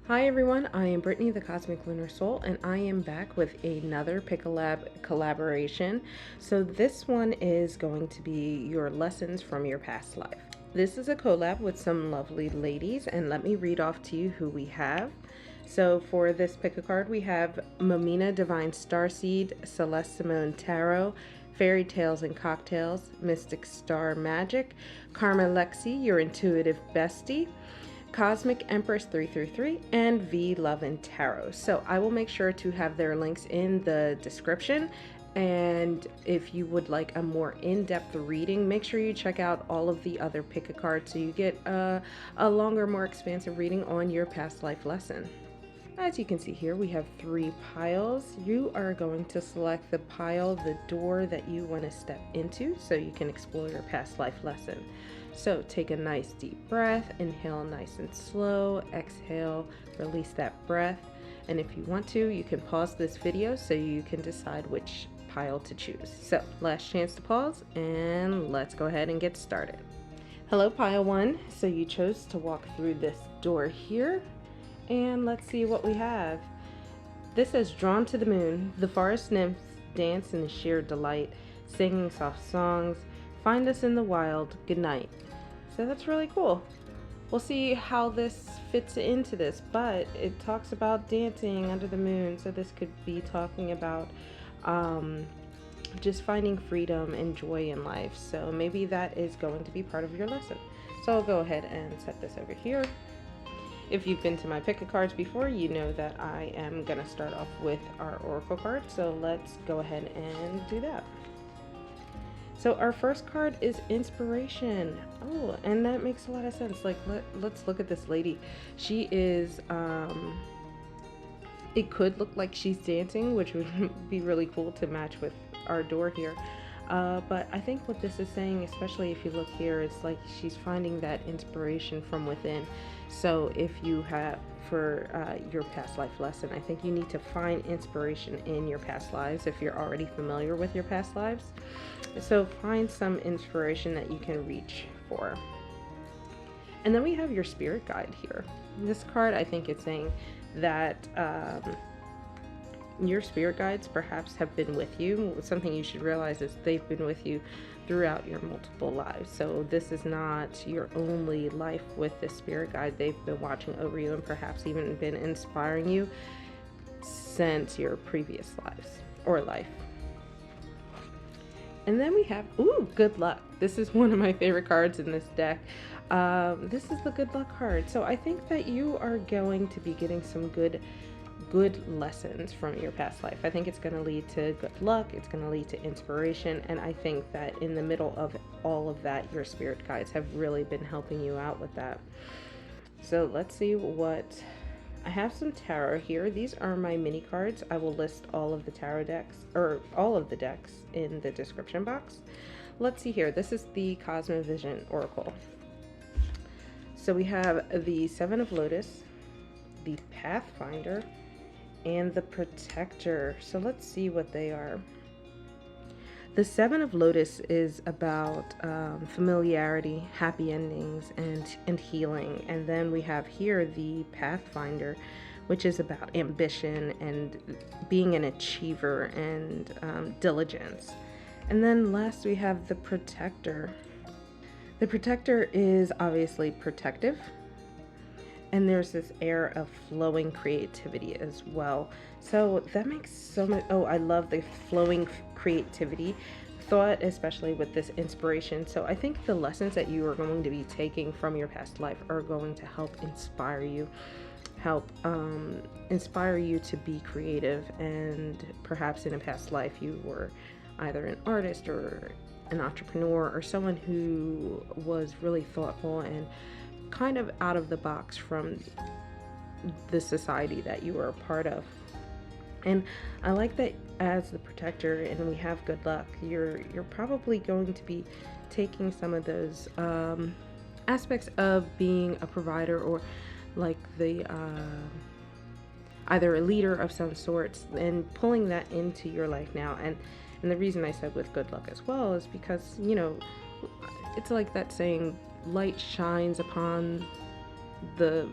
Hi everyone, I am Brittany, the Cosmic Lunar Soul, and I am back with another COLLAB collaboration. So this one is going to be your lessons from your past life. This is a collab with some lovely ladies, and let me read off to you who we have. So for this pick a card, we have Momina Divine Starseed, Celeste Simone Tarot, Fairy Tales and Cocktails, Mystic Star Magic, Karma Lexi, your intuitive bestie, Cosmic Empress 333, and V Love and Tarot. So I will make sure to have their links in the description. And if you would like a more in-depth reading, make sure you check out all of the other pick a card so you get a longer, more expansive reading on your past life lesson. As you can see here, we have 3 piles. You are going to select the pile, the door that you want to step into so you can explore your past life lesson. So take a nice deep breath, inhale nice and slow, exhale, release that breath. And if you want to, you can pause this video so you can decide which pile to choose. So last chance to pause, and let's go ahead and get started. Hello pile 1, so you chose to walk through this door here, and let's see what we have. This says, drawn to the moon, the forest nymphs dance in sheer delight, singing soft songs, find us in the wild, good night. So that's really cool. We'll see how this fits into this, but it talks about dancing under the moon, so this could be talking about just finding freedom and joy in life. So maybe that is going to be part of your lesson. So I'll go ahead and set this over here. If you've been to my pick a cards before, you know that I am going to start off with our oracle card. So let's go ahead and do that. So our first card is inspiration. Oh, and that makes a lot of sense. Like, let's look at this lady. She is, it could look like she's dancing, which would be really cool to match with our door here. But I think what this is saying, especially if you look here, it's like she's finding that inspiration from within. So if you have, for your past life lesson, I think you need to find inspiration in your past lives if you're already familiar with your past lives. So find some inspiration that you can reach for. And then we have your spirit guide here. This card, I think it's saying that your spirit guides perhaps have been with you. Something you should realize is they've been with you throughout your multiple lives. So this is not your only life with the spirit guide. They've been watching over you and perhaps even been inspiring you since your previous lives or life. And then we have, ooh, good luck. This is one of my favorite cards in this deck. This is the good luck card. So I think that you are going to be getting some good lessons from your past life. I think it's going to lead to good luck, it's going to lead to inspiration, and I think that in the middle of all of that, your spirit guides have really been helping you out with that. So let's see what I have. Some tarot here. These are my mini cards. I will list all of the tarot decks, or all of the decks, in the description box. Let's see here. This is the Cosmovision Oracle. So we have the Seven of Lotus, the Pathfinder, and the Protector. So let's see what they are. The Seven of Lotus is about familiarity, happy endings, and healing. And then we have here the Pathfinder, which is about ambition and being an achiever and diligence. And then last we have the Protector. The Protector is obviously protective, and there's this air of flowing creativity as well. So that makes so much, oh, I love the flowing creativity thought, especially with this inspiration. So I think the lessons that you are going to be taking from your past life are going to help inspire you, inspire you to be creative. And perhaps in a past life you were either an artist or an entrepreneur or someone who was really thoughtful and kind of out of the box from the society that you were a part of. And I like that as the Protector, and we have good luck, you're probably going to be taking some of those aspects of being a provider, or like the either a leader of some sorts, and pulling that into your life now. And the reason I said with good luck as well is because, you know, it's like that saying, light shines upon the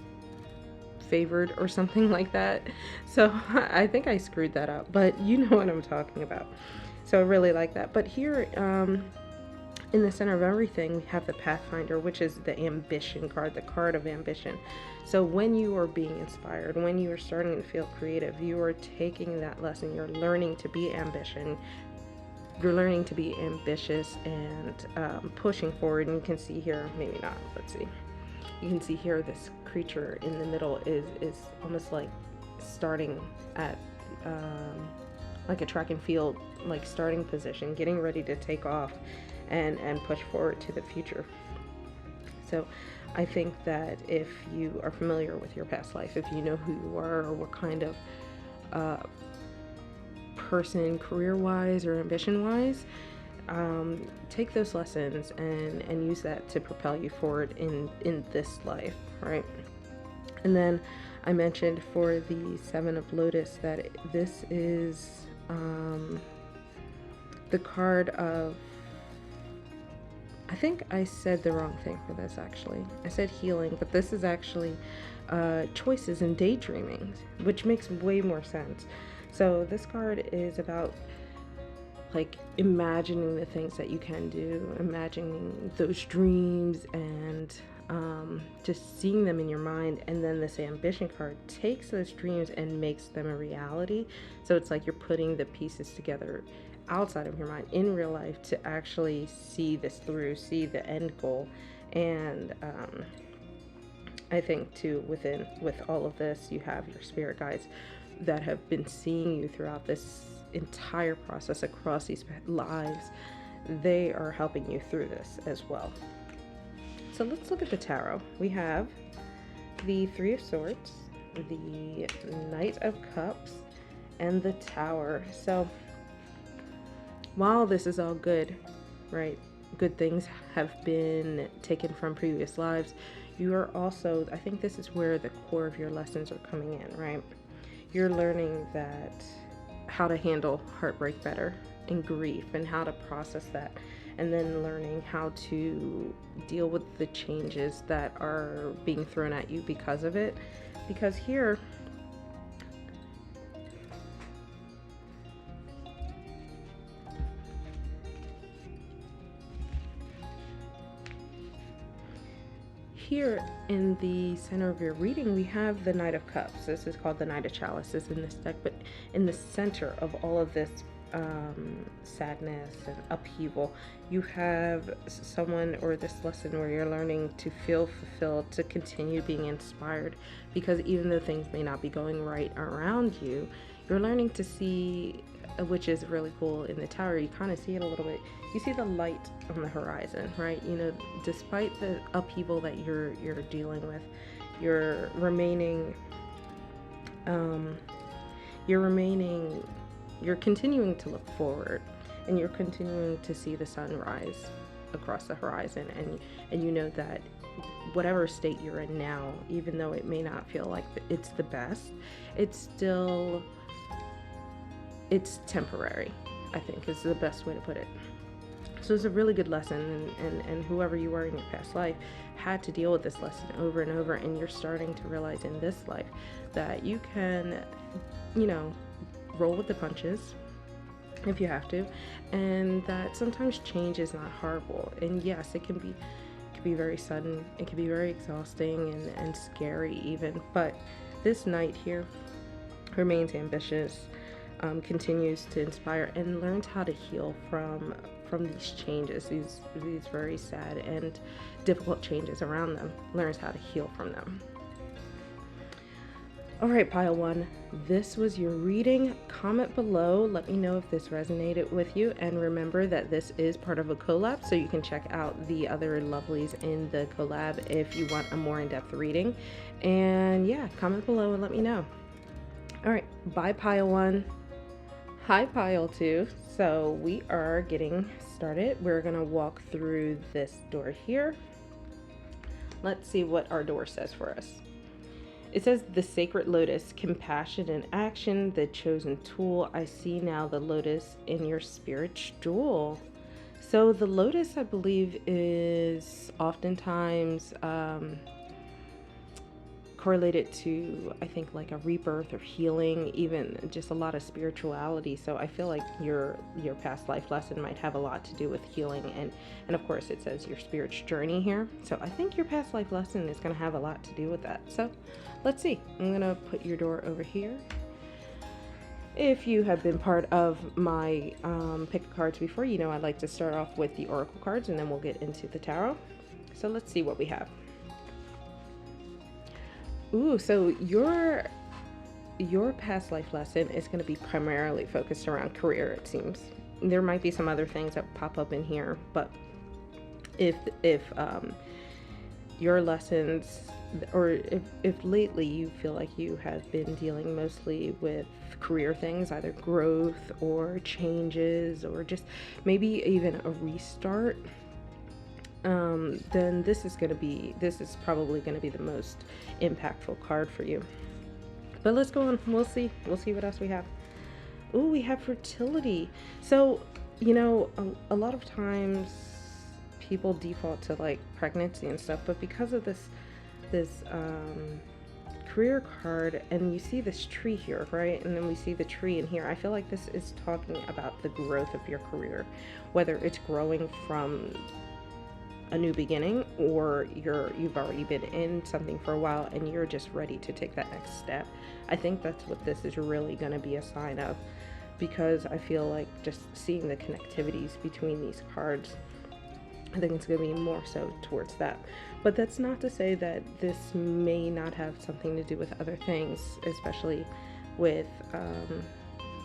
favored or something like that. So I think I screwed that up, but you know what I'm talking about. So I really like that. But here, in the center of everything, we have the Pathfinder, which is the ambition card, the card of ambition. So when you are being inspired, when you are starting to feel creative, you are taking that lesson. You're learning to be ambition. You're learning to be ambitious and pushing forward. And you can see here, maybe not, let's see. You can see here this creature in the middle is almost like starting at like a track and field, like starting position, getting ready to take off and push forward to the future. So I think that if you are familiar with your past life, if you know who you are or what kind of person career-wise or ambition-wise, take those lessons and use that to propel you forward in this life, right? And then I mentioned for the Seven of Lotus that this is the card of, I think I said the wrong thing for this actually. I said healing, but this is actually choices and daydreaming, which makes way more sense. So this card is about like imagining the things that you can do, imagining those dreams and just seeing them in your mind. And then this ambition card takes those dreams and makes them a reality. So it's like you're putting the pieces together outside of your mind in real life to actually see this through, see the end goal. And I think too, with all of this, you have your spirit guides that have been seeing you throughout this entire process across these lives. They are helping you through this as well. So let's look at the tarot. We have the Three of Swords, the Knight of Cups, and the Tower. So while this is all good, right? Good things have been taken from previous lives. You are also, I think this is where the core of your lessons are coming in, right? You're learning that how to handle heartbreak better and grief and how to process that, and then learning how to deal with the changes that are being thrown at you because of it. Because here, in the center of your reading, we have the Knight of Cups. This is called the Knight of Chalices in this deck, but in the center of all of this sadness and upheaval, you have someone or this lesson where you're learning to feel fulfilled, to continue being inspired, because even though things may not be going right around you, you're learning to see, which is really cool in the Tower, you kind of see it a little bit. You see the light on the horizon, right? You know, despite the upheaval that you're dealing with, you're continuing to look forward, and you're continuing to see the sun rise across the horizon, and you know that whatever state you're in now, even though it may not feel like it's the best, it's temporary, I think is the best way to put it. So it's a really good lesson, and whoever you were in your past life had to deal with this lesson over and over, and you're starting to realize in this life that you can, you know, roll with the punches if you have to, and that sometimes change is not horrible. And yes, it can be very sudden, it can be very exhausting and scary even, but this knight here remains ambitious, continues to inspire, and learns how to heal from these changes, these very sad and difficult changes around them, learns how to heal from them. All right, pile one, this was your reading. Comment below, let me know if this resonated with you, and remember that this is part of a collab, so you can check out the other lovelies in the collab if you want a more in-depth reading. And yeah, comment below and let me know. All right, bye pile one. Hi pile two. So we are getting started. We're gonna walk through this door here. Let's see what our door says for us. It says the sacred lotus, compassion and action, the chosen tool. I see now the lotus in your spirit's jewel. So the lotus, I believe, is oftentimes correlated to, I think, like a rebirth or healing, even just a lot of spirituality. So I feel like your past life lesson might have a lot to do with healing, and of course it says your spirit's journey here. So I think your past life lesson is going to have a lot to do with that. So let's see. I'm going to put your door over here. If you have been part of my pick of cards before, you know I like to start off with the oracle cards and then we'll get into the tarot. So let's see what we have. Ooh, so your past life lesson is going to be primarily focused around career, it seems. There might be some other things that pop up in here, but if your lessons, or if lately you feel like you have been dealing mostly with career things, either growth or changes or just maybe even a restart, then this is probably going to be the most impactful card for you. But let's go on. We'll see what else we have. Ooh, we have fertility. So, you know, a lot of times people default to like pregnancy and stuff, but because of this career card, and you see this tree here, right? And then we see the tree in here. I feel like this is talking about the growth of your career, whether it's growing from a new beginning or you've already been in something for a while and you're just ready to take that next step. I think that's what this is really going to be a sign of, because I feel like just seeing the connectivities between these cards, I think it's going to be more so towards that. But that's not to say that this may not have something to do with other things, especially with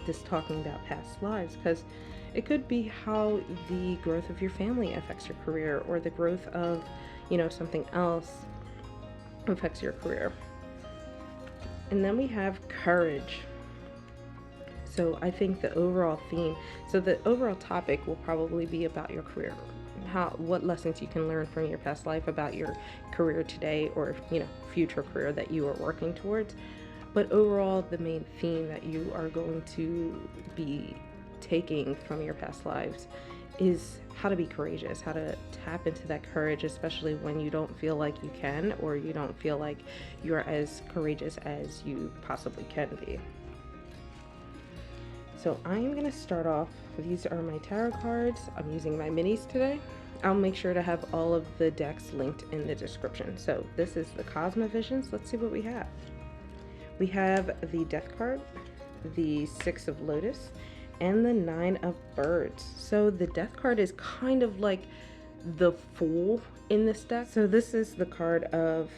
this talking about past lives, because it could be how the growth of your family affects your career, or the growth of, you know, something else affects your career. And then we have courage. So I think the overall theme, so the overall topic will probably be about your career, what lessons you can learn from your past life about your career today, or, you know, future career that you are working towards. But overall, the main theme that you are going to be taking from your past lives is how to be courageous, how to tap into that courage, especially when you don't feel like you can, or you don't feel like you're as courageous as you possibly can be. So I am going to start off, these are my tarot cards. I'm using my minis today. I'll make sure to have all of the decks linked in the description. So this is the Cosmovisions. Let's see what we have. We have the Death card, the Six of Lotus, and the Nine of Birds. So the Death card is kind of like the Fool in this deck. So this is the card of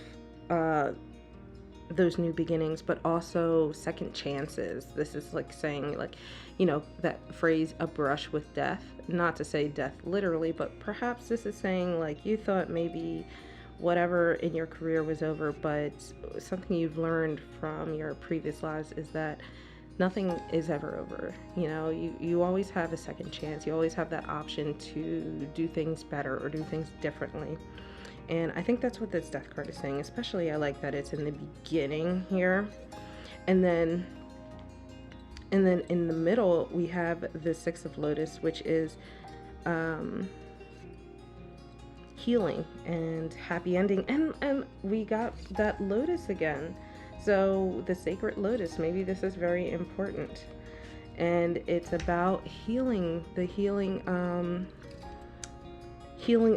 those new beginnings, but also second chances. This is like saying, like, you know, that phrase, a brush with death. Not to say death literally, but perhaps this is saying, like, you thought maybe whatever in your career was over, but something you've learned from your previous lives is that nothing is ever over. You know, you always have a second chance. You always have that option to do things better or do things differently. And I think that's what this Death card is saying. Especially I like that it's in the beginning here. And then in the middle we have the Six of Lotus, which is healing and happy ending. And we got that lotus again. So the sacred lotus, maybe this is very important. And it's about healing, the healing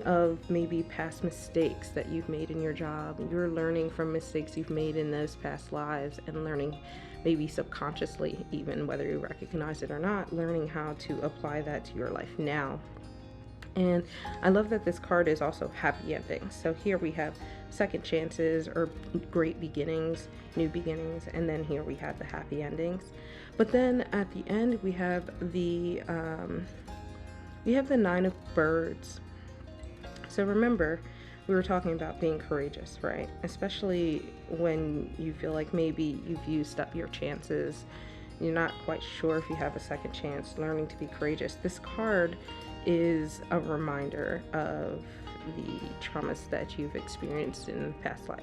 of maybe past mistakes that you've made in your job. You're learning from mistakes you've made in those past lives, and learning, maybe subconsciously even, whether you recognize it or not, learning how to apply that to your life now. And I love that this card is also happy endings. So here we have second chances or great beginnings, new beginnings, and then here we have the happy endings. But then at the end we have the Nine of Birds. So remember, we were talking about being courageous, right? Especially when you feel like maybe you've used up your chances, you're not quite sure if you have a second chance, learning to be courageous. This card is a reminder of the traumas that you've experienced in past life.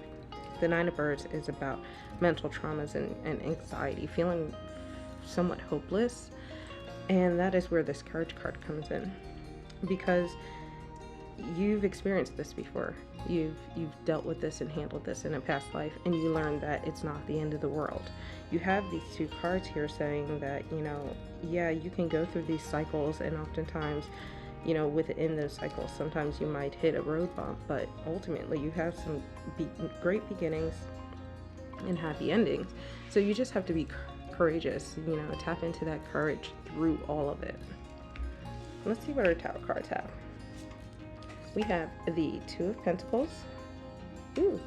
The Nine of Birds is about mental traumas and anxiety, feeling somewhat hopeless. And that is where this courage card comes in, because you've experienced this before. you've dealt with this and handled this in a past life, and you learn that it's not the end of the world. You have these two cards here saying that, you know, yeah, you can go through these cycles, and oftentimes, you know, within those cycles, sometimes you might hit a road bump, but ultimately you have some great beginnings and happy endings. So you just have to be courageous, you know, tap into that courage through all of it. Let's see what our tarot cards have. We have the Two of Pentacles,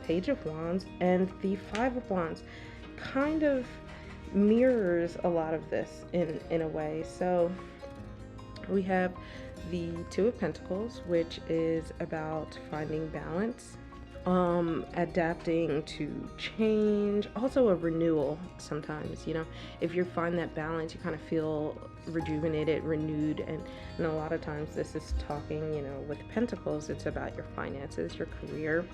Page of Wands, and the Five of Wands. Kind of mirrors a lot of this in a way. So we have the Two of Pentacles, which is about finding balance, adapting to change, also a renewal sometimes. You know, if you find that balance, you kind of feel rejuvenated, renewed, and a lot of times this is talking, you know, with Pentacles, it's about your finances, your career.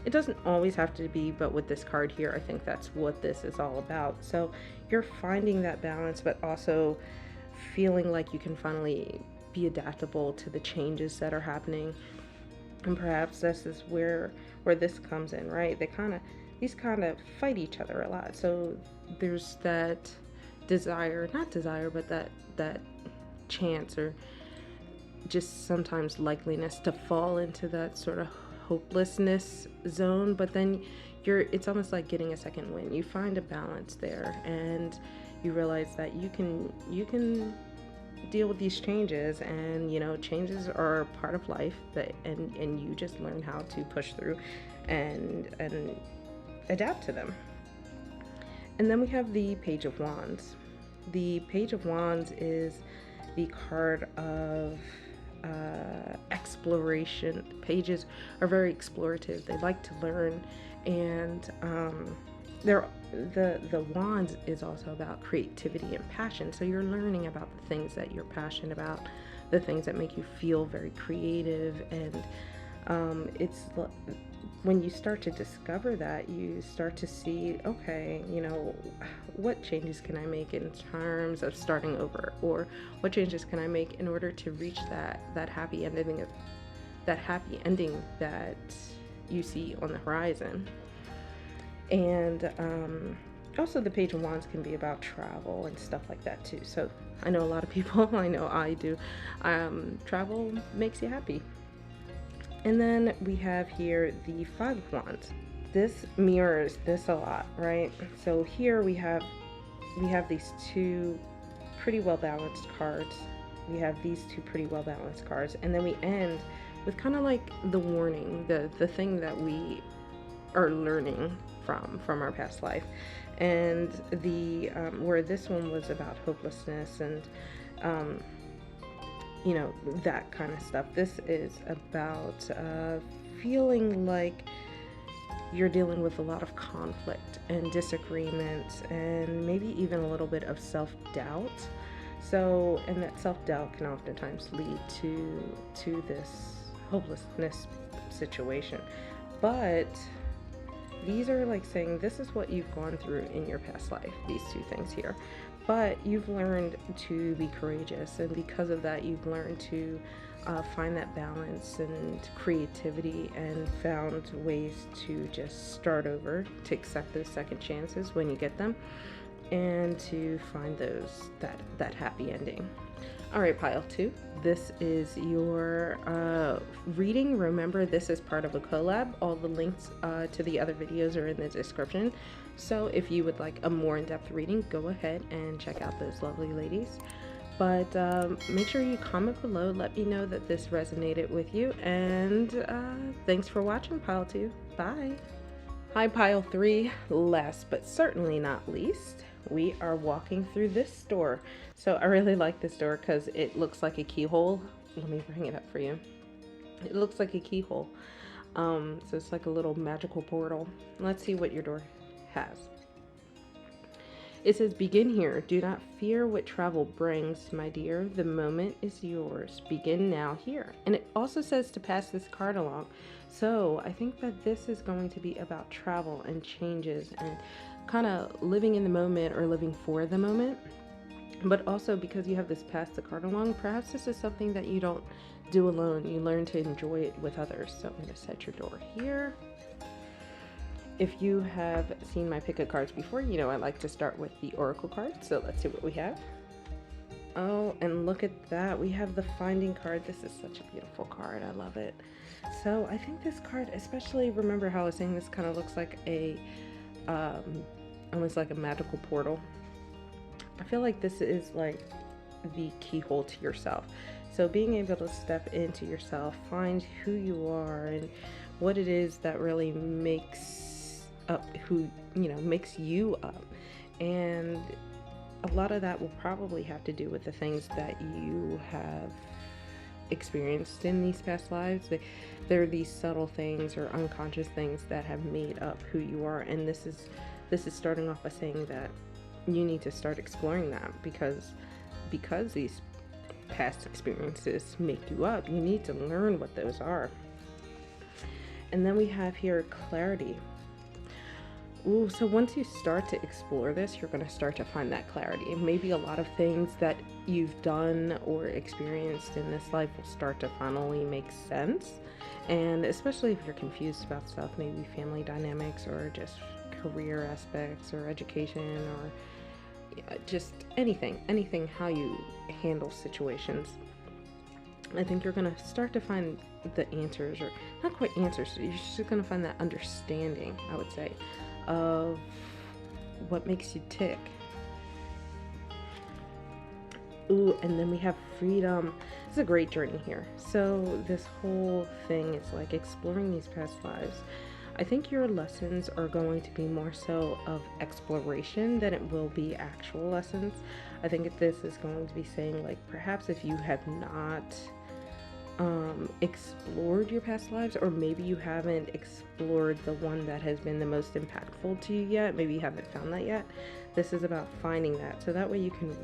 It doesn't always have to be, but with this card here, I think that's what this is all about. So you're finding that balance, but also feeling like you can finally be adaptable to the changes that are happening. And perhaps this is where this comes in, right? These kind of fight each other a lot. So there's that desire, not desire, but that chance, or just sometimes likeliness to fall into that sort of hopelessness zone. But then it's almost like getting a second wind. You find a balance there, and you realize that you can deal with these changes, and you know, changes are part of life, and you just learn how to push through and adapt to them. And then we have the Page of Wands. The Page of Wands is the card of exploration. Pages are very explorative. They like to learn, and the wands is also about creativity and passion. So you're learning about the things that you're passionate about, the things that make you feel very creative, and it's when you start to discover that, you start to see, okay, you know, what changes can I make in terms of starting over, or what changes can I make in order to reach that happy ending that you see on the horizon. And also the Page of Wands can be about travel and stuff like that too. So I know a lot of people, I know I do, travel makes you happy. And then we have here the Five of Wands. This mirrors this a lot, right? So here we have these two pretty well balanced cards. We have these two pretty well balanced cards, and then we end with kind of like the warning, the thing that we are learning from our past life. And the where this one was about hopelessness and you know, that kind of stuff. This is about feeling like you're dealing with a lot of conflict and disagreements, and maybe even a little bit of self-doubt. So, and that self-doubt can oftentimes lead to this hopelessness situation. But these are like saying this is what you've gone through in your past life, these two things here. But you've learned to be courageous, and because of that, you've learned to find that balance and creativity, and found ways to just start over, to accept those second chances when you get them, and to find that happy ending. All right, pile 2. This is your reading. Remember, this is part of a collab. All the links to the other videos are in the description. So if you would like a more in-depth reading, go ahead and check out those lovely ladies. But make sure you comment below. Let me know that this resonated with you. And thanks for watching, pile 2. Bye. Hi, pile 3. Last but certainly not least, we are walking through this store. So I really like this door because it looks like a keyhole. Let me bring it up for you. It looks like a keyhole. So it's like a little magical portal. Let's see what your door has. It says, begin here. Do not fear what travel brings, my dear. The moment is yours. Begin now here. And it also says to pass this card along. So I think that this is going to be about travel and changes and kind of living in the moment, or living for the moment. But also because you have this pass the card along, perhaps this is something that you don't do alone. You learn to enjoy it with others. So I'm going to set your door here. If you have seen my pick of cards before, you know I like to start with the Oracle card. So let's see what we have. Oh, and look at that. We have the Finding card. This is such a beautiful card. I love it. So I think this card, especially, remember how I was saying this kind of looks like a, almost like a magical portal. I feel like this is like the keyhole to yourself. So being able to step into yourself, find who you are and what it is that really makes up who, you know, makes you up. And a lot of that will probably have to do with the things that you have experienced in these past lives. There are these subtle things or unconscious things that have made up who you are. And this is starting off by saying that you need to start exploring that because these past experiences make you up. You need to learn what those are. And then we have here clarity. Ooh, so once you start to explore this, you're going to start to find that clarity. And maybe a lot of things that you've done or experienced in this life will start to finally make sense. And especially if you're confused about stuff, maybe family dynamics or just career aspects or education or just anything how you handle situations. I think you're going to start to find the answers, or not quite answers, you're just going to find that understanding, I would say, of what makes you tick. Ooh, and then we have freedom. It's a great journey here. So this whole thing is like exploring these past lives. I think your lessons are going to be more so of exploration than it will be actual lessons. I think this is going to be saying, like, perhaps if you have not explored your past lives, or maybe you haven't explored the one that has been the most impactful to you yet, maybe you haven't found that yet, this is about finding that, so that way you can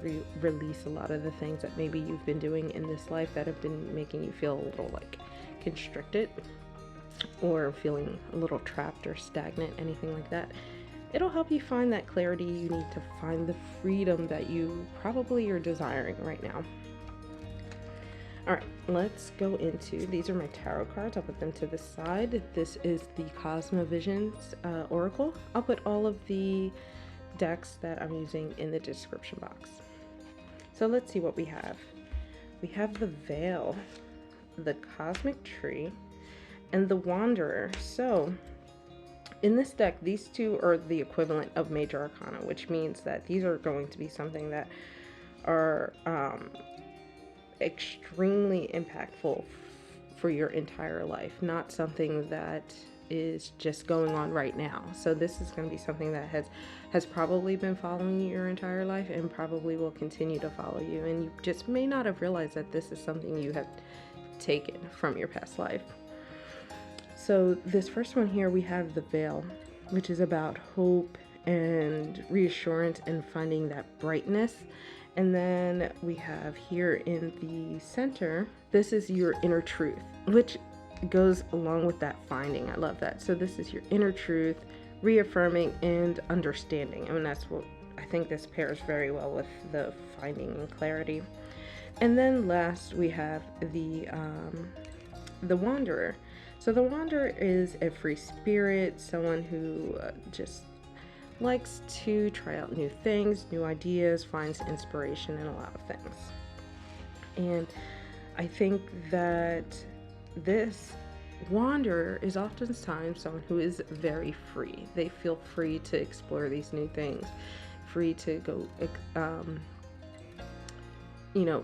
release a lot of the things that maybe you've been doing in this life that have been making you feel a little like constricted or feeling a little trapped or stagnant, anything like that. It'll help you find that clarity you need to find the freedom that you probably are desiring right now. All right, let's go into, these are my tarot cards. I'll put them to the side. This is the Cosmovisions Oracle. I'll put all of the decks that I'm using in the description box. So let's see what we have. We have the Veil, the Cosmic Tree, and the Wanderer. So in this deck, these two are the equivalent of Major Arcana, which means that these are going to be something that are extremely impactful for your entire life, not something that is just going on right now. So this is going to be something that has probably been following you your entire life and probably will continue to follow you, and you just may not have realized that this is something you have taken from your past life. So this first one here, we have the Veil, which is about hope and reassurance and finding that brightness. And then we have here in the center, this is your inner truth, which goes along with that finding. I love that. So this is your inner truth, reaffirming and understanding. I mean, that's what I think this pairs very well with the finding and clarity. And then last we have the Wanderer. So the Wanderer is a free spirit, someone who just likes to try out new things, new ideas, finds inspiration in a lot of things. And I think that this Wanderer is oftentimes someone who is very free. They feel free to explore these new things, free to go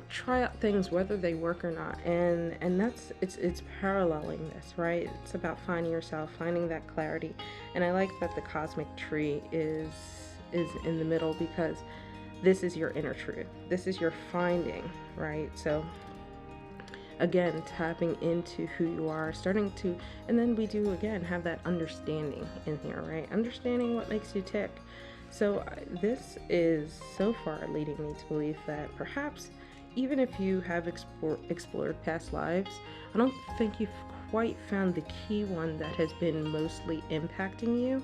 try out things whether they work or not, and that's it's paralleling this, right? It's about finding yourself, finding that clarity. And I like that the Cosmic Tree is in the middle, because this is your inner truth, this is your finding, right? So again, tapping into who you are, starting to, and then we do again have that understanding in here, right? Understanding what makes you tick. So this is so far leading me to believe that perhaps even if you have explored past lives, I don't think you've quite found the key one that has been mostly impacting you.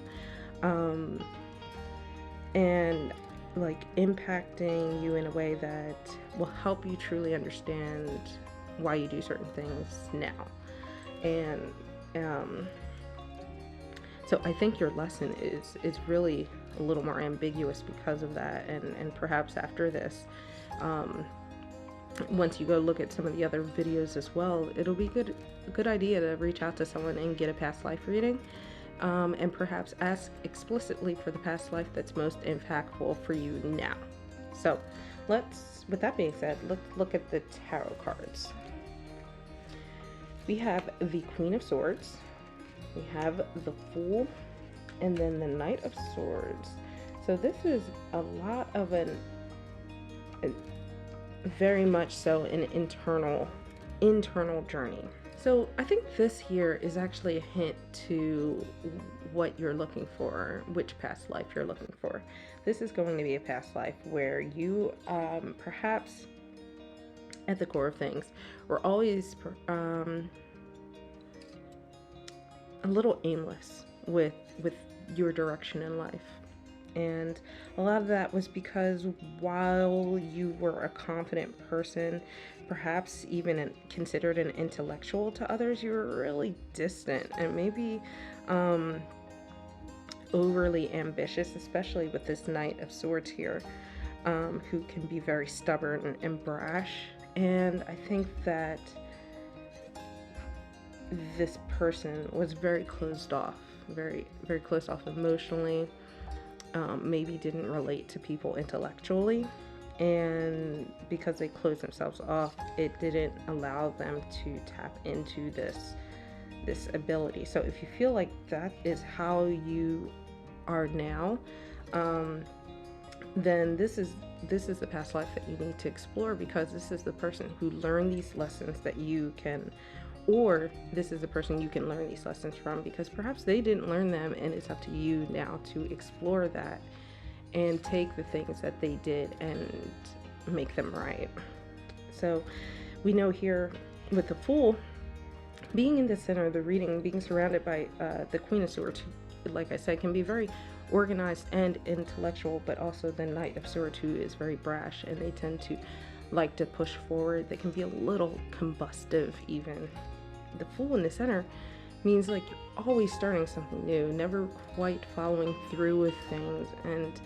And like impacting you in a way that will help you truly understand why you do certain things now. And so I think your lesson is really a little more ambiguous because of that. And perhaps after this, once you go look at some of the other videos as well, it'll be a good idea to reach out to someone and get a past life reading, and perhaps ask explicitly for the past life that's most impactful for you now. So with that being said, let's look at the tarot cards. We have the Queen of Swords, we have the Fool, and then the Knight of Swords. So this is a lot of very much so an internal journey. So I think this here is actually a hint to what you're looking for, which past life you're looking for. This is going to be a past life where you perhaps at the core of things were always a little aimless with your direction in life. And a lot of that was because while you were a confident person, perhaps even considered an intellectual to others, you were really distant and maybe overly ambitious, especially with this Knight of Swords here, who can be very stubborn and brash. And I think that this person was very closed off, very closed off emotionally, maybe didn't relate to people intellectually, and because they closed themselves off, it didn't allow them to tap into this ability. So if you feel like that is how you are now, then this is the past life that you need to explore, because this is the person who learned these lessons that you can, or this is the person you can learn these lessons from, because perhaps they didn't learn them, and it's up to you now to explore that and take the things that they did and make them right. So we know here with the Fool being in the center of the reading, being surrounded by the Queen of Swords, who, like I said, can be very organized and intellectual, but also the Knight of Swords, who is very brash, and they tend to like to push forward. They can be a little combustive even. The Fool in the center means like you're always starting something new, never quite following through with things, and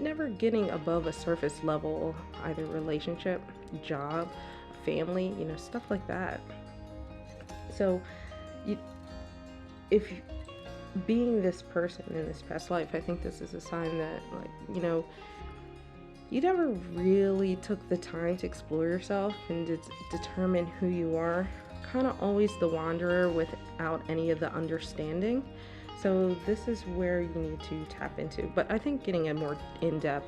never getting above a surface level, either relationship, job, family, stuff like that. So if being this person in this past life, I think this is a sign that, like, you never really took the time to explore yourself and determine who you are. Kind of always the wanderer without any of the understanding. So this is where you need to tap into. But I think getting a more in-depth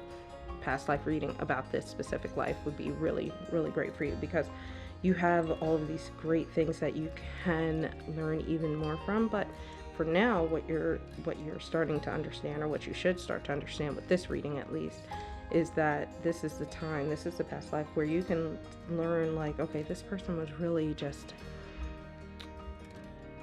past life reading about this specific life would be really, really great for you, because you have all of these great things that you can learn even more from. But for now, what you're starting to understand, or what you should start to understand with this reading at least, is that this is the time, this is the past life where you can learn, like, okay, this person was really just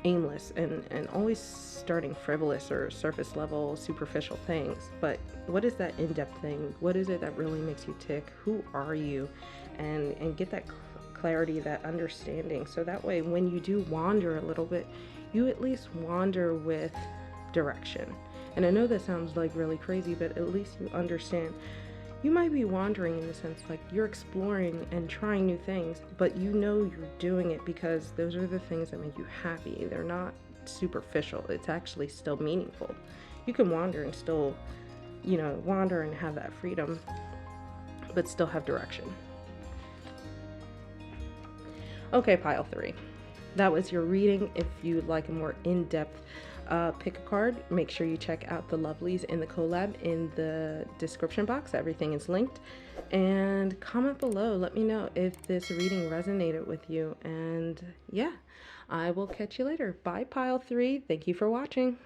aimless and always starting frivolous or surface level superficial things. But what is that in-depth thing? What is it that really makes you tick? Who are you? And get that clarity, that understanding, so that way when you do wander a little bit, you at least wander with direction. And I know that sounds like really crazy, but at least you understand. You might be wandering in the sense like you're exploring and trying new things, but you're doing it because those are the things that make you happy. They're not superficial. It's actually still meaningful. You can wander and still, wander and have that freedom, but still have direction. Okay, pile 3. That was your reading. If you'd like a more in-depth pick a card, make sure you check out the lovelies in the collab in the description box. Everything is linked. And comment below. Let me know if this reading resonated with you. And yeah, I will catch you later. Bye, pile 3. Thank you for watching.